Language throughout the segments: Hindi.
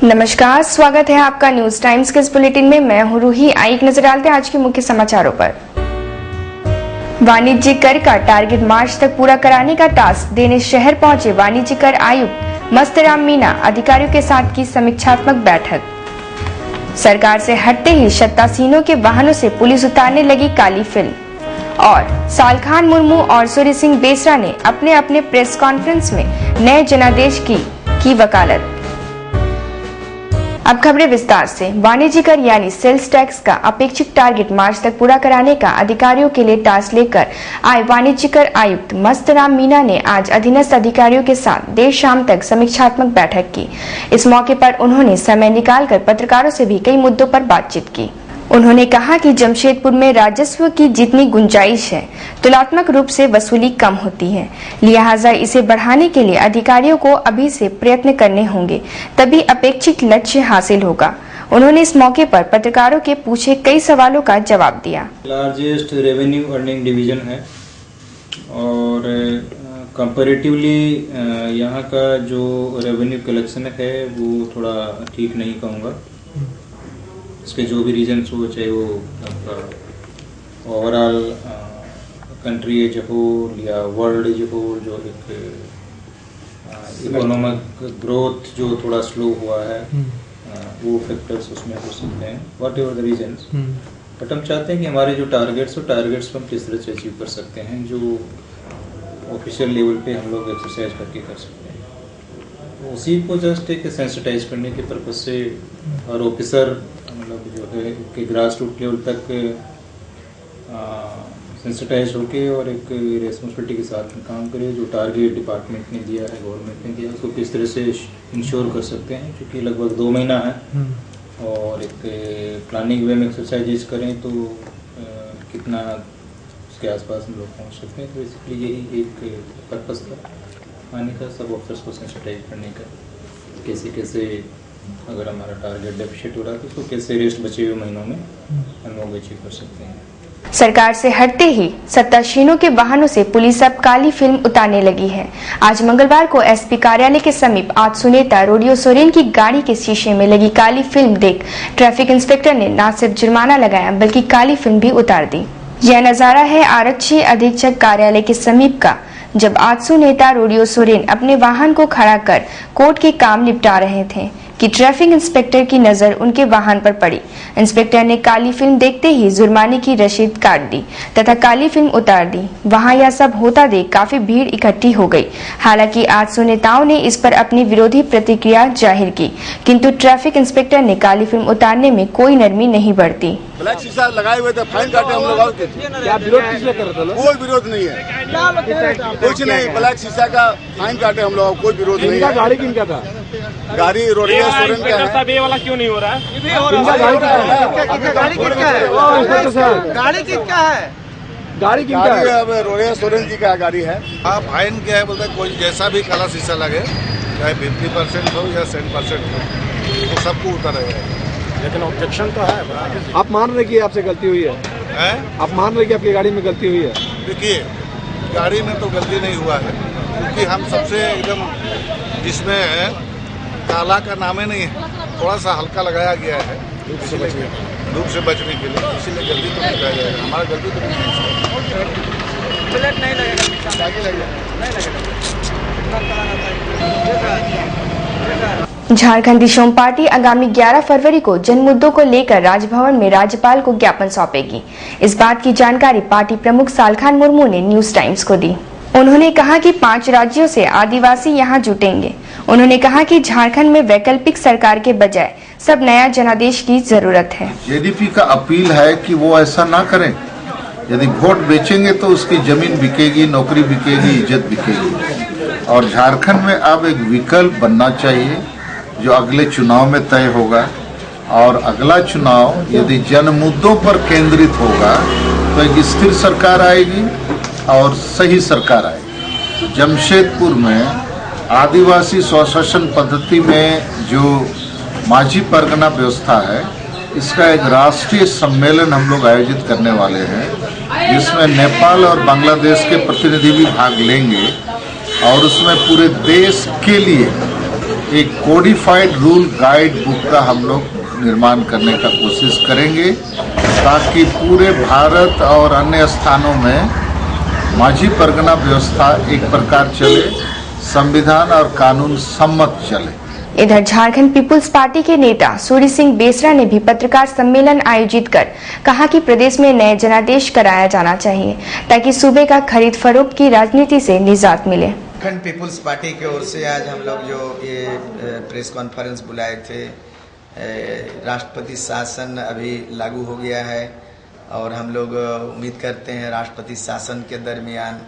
नमस्कार, स्वागत है आपका न्यूज टाइम्स के इस बुलेटिन में। मैं हूं रूही। एक नजर डालते हैं आज के मुख्य समाचारों पर। वाणिज्य कर का टारगेट मार्च तक पूरा कराने का टास्क देने शहर पहुंचे वाणिज्य कर आयुक्त मस्तराम मीणा। अधिकारियों के साथ की समीक्षात्मक बैठक। सरकार से हटते ही सत्तासीनों के वाहनों से पुलिस उतारने लगी काली फिल्म। और सालखान मुर्मू और सूर्य सिंह बेसरा ने अपने अपने प्रेस कॉन्फ्रेंस में नए जनादेश की वकालत। अब खबरें विस्तार से। वाणिज्य कर यानी सेल्स टैक्स का अपेक्षित टारगेट मार्च तक पूरा कराने का अधिकारियों के लिए टास्क लेकर आए वाणिज्य कर आयुक्त मस्तराम मीणा ने आज अधीनस्थ अधिकारियों के साथ देर शाम तक समीक्षात्मक बैठक की। इस मौके पर उन्होंने समय निकालकर पत्रकारों से भी कई मुद्दों पर बातचीत की। उन्होंने कहा कि जमशेदपुर में राजस्व की जितनी गुंजाइश है, तुलनात्मक रूप से वसूली कम होती है, लिहाजा इसे बढ़ाने के लिए अधिकारियों को अभी से प्रयत्न करने होंगे, तभी अपेक्षित लक्ष्य हासिल होगा। उन्होंने इस मौके पर पत्रकारों के पूछे कई सवालों का जवाब दिया। लार्जेस्ट रेवेन्यू अर्निंग डिवीजन है और कंपैरेटिवली यहाँ का जो रेवेन्यू कलेक्शन है वो थोड़ा ठीक नहीं कहूँगा। इसके जो भी रीजन्स हो, चाहे वो आपका overall country as a whole या वर्ल्ड एज ए होल, जो एक इकोनॉमिक ग्रोथ जो थोड़ा स्लो हुआ है, वो फैक्टर्स उसमें हो सकते हैं, whatever the reasons. But हम चाहते हैं कि हमारे जो टारगेट्स हम किस तरह से अचीव कर सकते हैं, जो ऑफिशियल लेवल पे हम लोग एक्सरसाइज करके कर सकते हैं। उसी को जस्ट एक सेंसिटाइज करने के पर्पज से और ऑफिसर मतलब जो है कि ग्रास रूट लेवल तक सेंसिटाइज होके और एक रेस्पॉन्सिबिलिटी के साथ काम करे। जो टारगेट डिपार्टमेंट ने दिया है, गवर्नमेंट ने दिया है, उसको किस तरह से इंश्योर कर सकते हैं, क्योंकि लगभग 2 महीना है और एक प्लानिंग वे में एक्सरसाइजेज करें तो कितना उसके आसपास हम लोग पहुँच सकते हैं। तो बेसिकली यही एक पर्पस था आने का, सब ऑफिसर्स को सेंसिटाइज करने का, कैसे कैसे अगर हमारा टारगेट डेफिशिएट हो रहा है तो उसको कैसे रेस्ट बचे हुए महीनों में हम लोग अचीव कर सकते हैं। सरकार से हटते ही सत्तासीनों के वाहनों से पुलिस अब काली फिल्म उतारने लगी है। आज मंगलवार को एसपी कार्यालय के समीप आजसू नेता रोडियो सोरेन की गाड़ी के शीशे में लगी काली फिल्म देख ट्रैफिक इंस्पेक्टर ने न सिर्फ जुर्माना लगाया बल्कि काली फिल्म भी उतार दी। यह नजारा है आरक्षी अधीक्षक कार्यालय के समीप का, जब आजसू नेता रोडियो सोरेन अपने वाहन को खड़ा कर कोर्ट के काम निपटा रहे थे कि ट्रैफिक इंस्पेक्टर की नजर उनके वाहन पर पड़ी। इंस्पेक्टर ने काली फिल्म देखते ही जुर्माने की रसीद काट दी तथा काली फिल्म उतार दी। वहां यह सब होता देख काफी भीड़ इकट्ठी हो गई। हालांकि आजसू नेताओं ने इस पर अपनी विरोधी प्रतिक्रिया जाहिर की, किंतु ट्रैफिक इंस्पेक्टर ने काली फिल्म उतारने में कोई नरमी नहीं बरती। ब्लैक शीशा लगाए हुए थे, फाइन काटे हम लोग। क्या विरोध किसने कर रहे थे? कोई विरोध नहीं है, कुछ नहीं। ब्लैक शीशा का फाइन काटे हम लोग, कोई विरोध नहीं है। गाड़ी किनका था? गाड़ी रोडियो सोरेन का है। ये वाला क्यों नहीं हो रहा है? गाड़ी किसका है? गाड़ी किनका है? रोडियो सोरेन जी का गाड़ी है। हाँ, फाइन क्या है बोलते कोई जैसा भी काला शीशा लगे, चाहे 50% हो या 100% हो, तो सबको उतारेगा। लेकिन ऑब्जेक्शन तो है। आप मान रहे कि आपसे गलती हुई है? आप मान रहे कि आपकी गाड़ी में गलती हुई है? देखिए, गाड़ी में तो गलती नहीं हुआ है, क्योंकि हम सबसे एकदम जिसमें काला का नाम ही नहीं है, थोड़ा सा हल्का लगाया गया है धूप से बचने के लिए, इसीलिए गलती तो नहीं लगाया जाएगा। हमारा गलती तो नहीं लगेगा। झारखंड दिशोम पार्टी आगामी 11 फरवरी को जन मुद्दों को लेकर राजभवन में राज्यपाल को ज्ञापन सौंपेगी। इस बात की जानकारी पार्टी प्रमुख सालखान मुर्मू ने न्यूज टाइम्स को दी। उन्होंने कहा कि 5 राज्यों से आदिवासी यहां जुटेंगे। उन्होंने कहा कि झारखंड में वैकल्पिक सरकार के बजाय सब नया जनादेश की जरूरत है। जेडीपी का अपील है कि वो ऐसा ना करें। यदि वोट बेचेंगे तो उसकी जमीन बिकेगी, नौकरी बिकेगी, इज्जत बिकेगी। और झारखंड में अब एक विकल्प बनना चाहिए जो अगले चुनाव में तय होगा। और अगला चुनाव यदि जन मुद्दों पर केंद्रित होगा तो एक स्थिर सरकार आएगी और सही सरकार आएगी। जमशेदपुर में आदिवासी स्वशासन पद्धति में जो माझी परगना व्यवस्था है, इसका एक राष्ट्रीय सम्मेलन हम लोग आयोजित करने वाले हैं, जिसमें नेपाल और बांग्लादेश के प्रतिनिधि भी भाग लेंगे और उसमें पूरे देश के लिए एक कोडिफाइड रूल गाइड बुक का हम लोग निर्माण करने का कोशिश करेंगे, ताकि पूरे भारत और अन्य स्थानों में माझी परगना व्यवस्था एक प्रकार चले, संविधान और कानून सम्मत चले। इधर झारखंड पीपुल्स पार्टी के नेता सूर्य सिंह बेसरा ने भी पत्रकार सम्मेलन आयोजित कर कहा कि प्रदेश में नए जनादेश कराया जाना चाहिए, ताकि सूबे का खरीद फरोख्त की राजनीति से निजात मिले। झारखंड पीपुल्स पार्टी की ओर से आज हम लोग जो ये प्रेस कॉन्फ्रेंस बुलाए थे, राष्ट्रपति शासन अभी लागू हो गया है और हम लोग उम्मीद करते हैं राष्ट्रपति शासन के दरमियान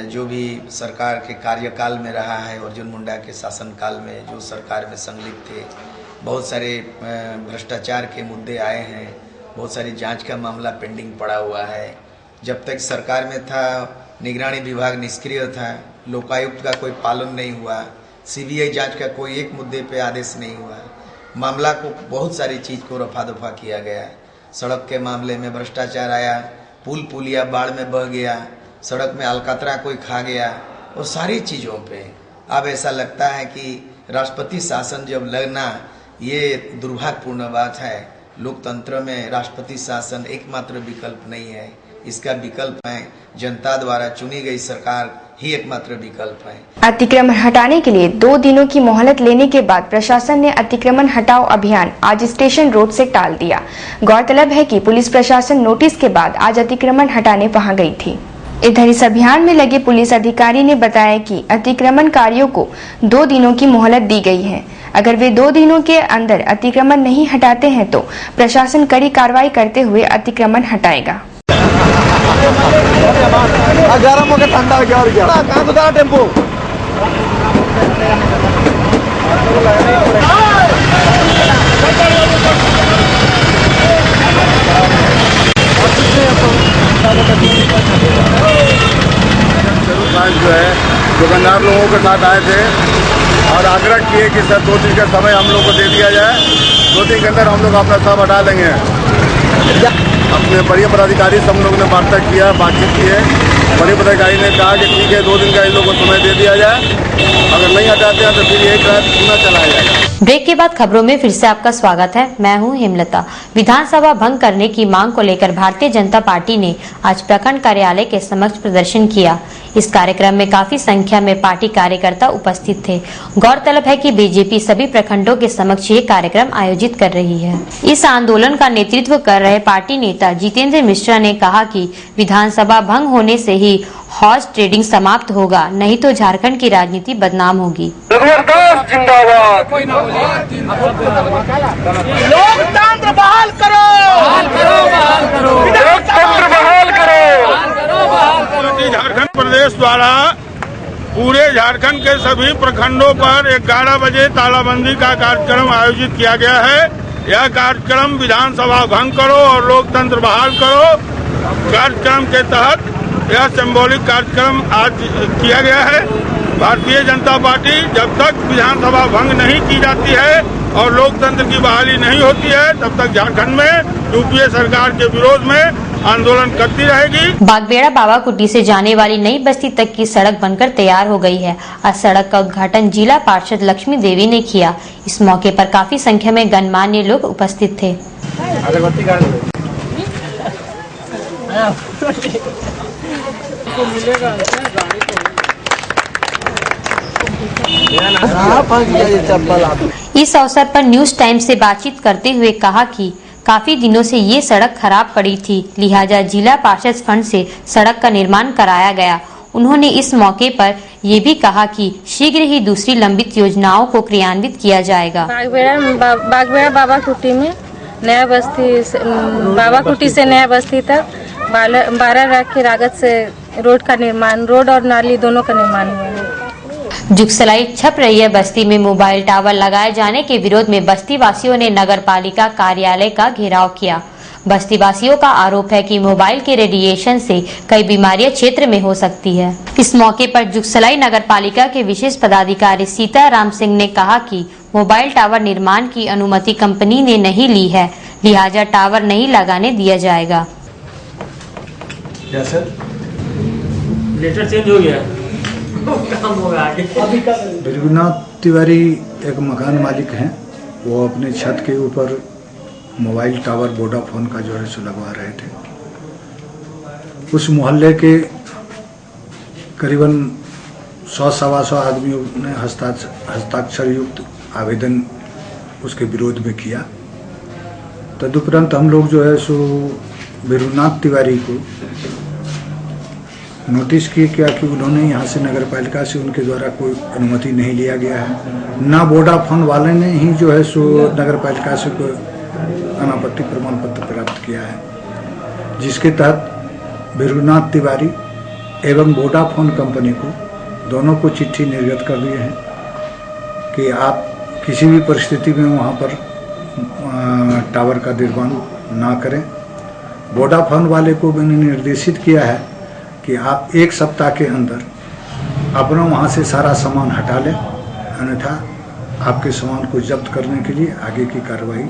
जो भी सरकार के कार्यकाल में रहा है, अर्जुन मुंडा के शासनकाल में जो सरकार में संलिप्त थे, बहुत सारे भ्रष्टाचार के मुद्दे आए हैं, बहुत सारी जांच का मामला पेंडिंग पड़ा हुआ है। जब तक सरकार में था निगरानी विभाग निष्क्रिय था, लोकायुक्त का कोई पालन नहीं हुआ, सीबीआई जांच का कोई एक मुद्दे पे आदेश नहीं हुआ, मामला को बहुत सारी चीज़ को रफा दफा किया गया। सड़क के मामले में भ्रष्टाचार आया, पुल पुलिया बाढ़ में बह गया, सड़क में अलकतरा कोई खा गया, और सारी चीज़ों पे अब ऐसा लगता है कि राष्ट्रपति शासन जब लगना ये दुर्भाग्यपूर्ण बात है। लोकतंत्र में राष्ट्रपति शासन एकमात्र विकल्प नहीं है, इसका विकल्प है जनता द्वारा चुनी गई सरकार ही एकमात्र विकल्प है। अतिक्रमण हटाने के लिए 2 दिनों की मोहलत लेने के बाद प्रशासन ने अतिक्रमण हटाओ अभियान आज स्टेशन रोड से टाल दिया। गौरतलब है कि पुलिस प्रशासन नोटिस के बाद आज अतिक्रमण हटाने वहां गई थी। इधर इस अभियान में लगे पुलिस अधिकारी ने बताया कि अतिक्रमणकारियों को 2 दिनों की मोहलत दी गई है। अगर वे 2 दिनों के अंदर अतिक्रमण नहीं हटाते हैं तो प्रशासन कड़ी कार्रवाई करते हुए अतिक्रमण हटाएगा। गरम हो गया, ठंडा हो गया और क्या कहाँ गुजारा टेम्पो। जो है दुकानदार लोगों के साथ आए थे और आग्रह किए कि सर 2 दिन का समय हम लोग को दे दिया जाए, 2 दिन के अंदर हम लोग अपना सब हटा लेंगे। अपने बड़े पदाधिकारी से हम लोग ने वार्ता किया, बातचीत की है। बड़े पदाधिकारी ने कहा कि ठीक है 2 दिन का इन लोगों को समय दे दिया जाए, अगर नहीं हटाते हैं तो फिर एक रात पुनः चलाया जाएगा। ब्रेक के बाद खबरों में फिर से आपका स्वागत है। मैं हूं हेमलता। विधानसभा भंग करने की मांग को लेकर भारतीय जनता पार्टी ने आज प्रखंड कार्यालय के समक्ष प्रदर्शन किया। इस कार्यक्रम में काफी संख्या में पार्टी कार्यकर्ता उपस्थित थे। गौरतलब है कि बीजेपी सभी प्रखंडों के समक्ष ये कार्यक्रम आयोजित कर रही है। इस आंदोलन का नेतृत्व कर रहे पार्टी नेता जितेंद्र मिश्रा ने कहा कि विधानसभा भंग होने से ही हॉर्स ट्रेडिंग समाप्त होगा, नहीं तो झारखंड की राजनीति बदनाम होगी। लोकतंत्र बहाल करो, लोकतंत्र बहाल करो। झारखंड प्रदेश द्वारा पूरे झारखंड के सभी प्रखंडों पर 11 बजे तालाबंदी का कार्यक्रम आयोजित किया गया है। यह कार्यक्रम विधानसभा भंग करो और लोकतंत्र बहाल करो कार्यक्रम के तहत यह सिंबॉलिक कार्यक्रम आज किया गया है। भारतीय जनता पार्टी जब तक विधानसभा भंग नहीं की जाती है और लोकतंत्र की बहाली नहीं होती है, तब तक झारखंड में यूपीए सरकार के विरोध में आंदोलन करती रहेगी। बागबेड़ा बाबा कुटी से जाने वाली नई बस्ती तक की सड़क बनकर तैयार हो गई है। आज सड़क का उद्घाटन जिला पार्षद लक्ष्मी देवी ने किया। इस मौके पर काफी संख्या में गणमान्य लोग उपस्थित थे। इस अवसर पर न्यूज टाइम से बातचीत करते हुए कहा कि काफी दिनों से ये सड़क खराब पड़ी थी, लिहाजा जिला पार्षद फंड से सड़क का निर्माण कराया गया। उन्होंने इस मौके पर ये भी कहा कि शीघ्र ही दूसरी लंबित योजनाओं को क्रियान्वित किया जाएगा। बागबेड़ा बाबा कुटी में नया बस्ती बाबा कुटी से नया बस्ती तक 12 लाख की लागत से रोड का निर्माण, रोड और नाली दोनों का निर्माण हुआ है। जुगसलाई छप रही है बस्ती में मोबाइल टावर लगाए जाने के विरोध में बस्ती वासियों ने नगर पालिका कार्यालय का घेराव किया। बस्ती वासियों का आरोप है कि मोबाइल के रेडिएशन से कई बीमारियां क्षेत्र में हो सकती है। इस मौके पर जुगसलाई नगर पालिका के विशेष पदाधिकारी सीताराम सिंह ने कहा कि मोबाइल टावर निर्माण की अनुमति कंपनी ने नहीं ली है, लिहाजा टावर नहीं लगाने दिया जाएगा। क्या सर? लेटर चेंज हो गया। भृगुनाथ तिवारी एक मकान मालिक हैं। वो अपने छत के ऊपर मोबाइल टावर वोडाफोन का जो है सो लगवा रहे थे। उस मोहल्ले के करीबन 100-125 आदमियों ने हस्ताक्षर युक्त आवेदन उसके विरोध में किया। तदुपरांत हम लोग जो है सो भृगुनाथ तिवारी को नोटिस किए क्या कि उन्होंने यहाँ से नगर पालिका से उनके द्वारा कोई अनुमति नहीं लिया गया है। ना वोडाफोन वाले ने ही जो है सो नगर पालिका से कोई अनापत्ति प्रमाण पत्र प्राप्त किया है, जिसके तहत भृगुनाथ तिवारी एवं वोडाफोन कंपनी को दोनों को चिट्ठी निर्गत कर दिए हैं कि आप किसी भी परिस्थिति में वहाँ पर टावर का निर्माण ना करें। वोडाफोन वाले को मैंने निर्देशित किया है कि आप 1 सप्ताह के अंदर अपना वहाँ से सारा सामान हटा लें, अन्यथा आपके सामान को जब्त करने के लिए आगे की कार्रवाई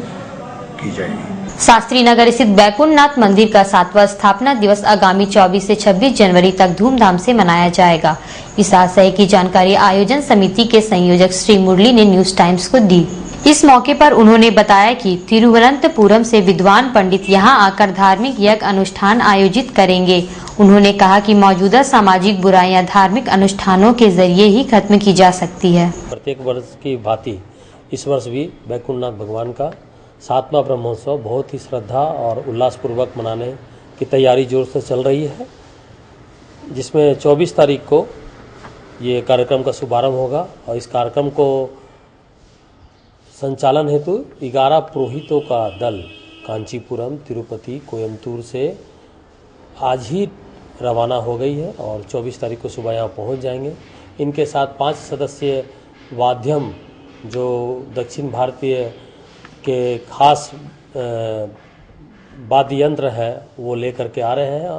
की जाएगी। शास्त्री नगर स्थित बैकुंठनाथ मंदिर का 7वां स्थापना दिवस आगामी 24 से 26 जनवरी तक धूमधाम से मनाया जाएगा। इस आशय की जानकारी आयोजन समिति के संयोजक श्री मुरली ने न्यूज टाइम्स को दी। इस मौके पर उन्होंने बताया कि तिरुवनंतपुरम से विद्वान पंडित यहां आकर धार्मिक यज्ञ अनुष्ठान आयोजित करेंगे। उन्होंने कहा कि मौजूदा सामाजिक बुराइयां धार्मिक अनुष्ठानों के जरिए ही खत्म की जा सकती है। प्रत्येक वर्ष की भांति इस वर्ष भी बैकुंठनाथ भगवान का 7वां ब्रह्मोत्सव बहुत ही श्रद्धा और उल्लास पूर्वक मनाने की तैयारी जोर से चल रही है, जिसमें 24 तारीख को ये कार्यक्रम का शुभारंभ होगा और इस कार्यक्रम को संचालन हेतु 11 पुरोहितों का दल कांचीपुरम, तिरुपति, कोयम्बटूर से आज ही रवाना हो गई है और 24 तारीख को सुबह यहाँ पहुँच जाएंगे। इनके साथ 5 सदस्यीय वाद्यम जो दक्षिण भारतीय के खास वाद्य यंत्र है वो लेकर के आ रहे हैं